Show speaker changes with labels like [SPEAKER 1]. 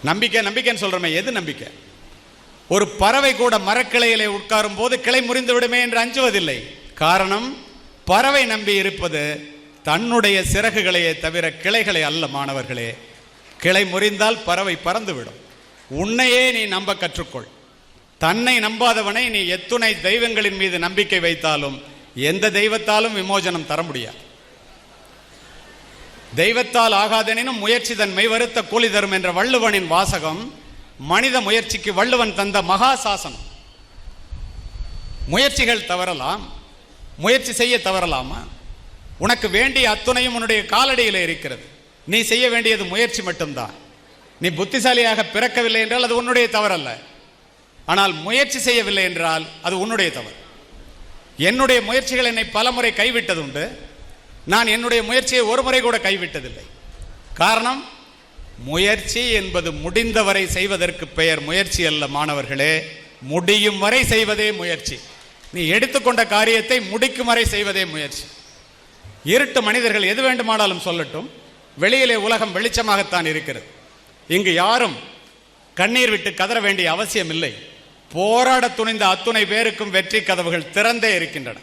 [SPEAKER 1] நம்பிக்கை நம்பிக்கைன்னு சொல்றோமே, எது நம்பிக்கை? ஒரு பறவை கூட மரக்கிளையிலே உட்காரும் போது கிளை முறிந்து விடுமே என்று அஞ்சுவதில்லை. காரணம், பறவை நம்பி இருப்பது தன்னுடைய சிறகுகளையே தவிர கிளைகளை அல்ல. மாணவர்களே, கிளை முறிந்தால் பறவை பறந்துவிடும். உன்னையே நீ நம்ப கற்றுக்கொள். தன்னை நம்பாதவனை நீ எத்துணை தெய்வங்களின் மீது நம்பிக்கை வைத்தாலும் எந்த தெய்வத்தாலும் விமோசனம் தர முடியாது. தெய்வத்தால் ஆகாதெனினும் முயற்சி தன் மெய் வருத்த கூலி தரும் என்ற வள்ளுவனின் வாசகம் மனித முயற்சிக்கு வள்ளுவன் தந்த மகா சாசனம். முயற்சிகள் தவறலாம், முயற்சி செய்ய தவறலாமா? உனக்கு வேண்டிய அத்துணையும் உன்னுடைய காலடியில் இருக்கிறது. நீ செய்ய வேண்டியது முயற்சி மட்டும்தான். நீ புத்திசாலியாக பிறக்கவில்லை என்றால் அது உன்னுடைய தவறல்ல. ஆனால் முயற்சி செய்யவில்லை என்றால் அது உன்னுடைய தவறு. என்னுடைய முயற்சிகள் என்னை பலமுறை கைவிட்டது உண்டு. நான் என்னுடைய முயற்சியை ஒரு முறை கூட கைவிட்டதில்லை. காரணம், முயற்சி என்பது முடிந்தவரை செய்வதற்கு பெயர் முயற்சி அல்ல. மாணவர்களே, முடியும் வரை செய்வதே முயற்சி. நீ எடுத்துக்கொண்ட காரியத்தை முடிக்கும் வரை செய்வதே முயற்சி. இருட்டு மனிதர்கள் எது வேண்டுமானாலும் சொல்லட்டும், வெளியிலே உலகம் வெளிச்சமாகத்தான் இருக்கிறது. இங்கு யாரும் கண்ணீர் விட்டு கதற வேண்டிய அவசியம் இல்லை. போராட துணிந்த அத்துணை பேருக்கும் வெற்றி கதவுகள் திறந்தே இருக்கின்றன.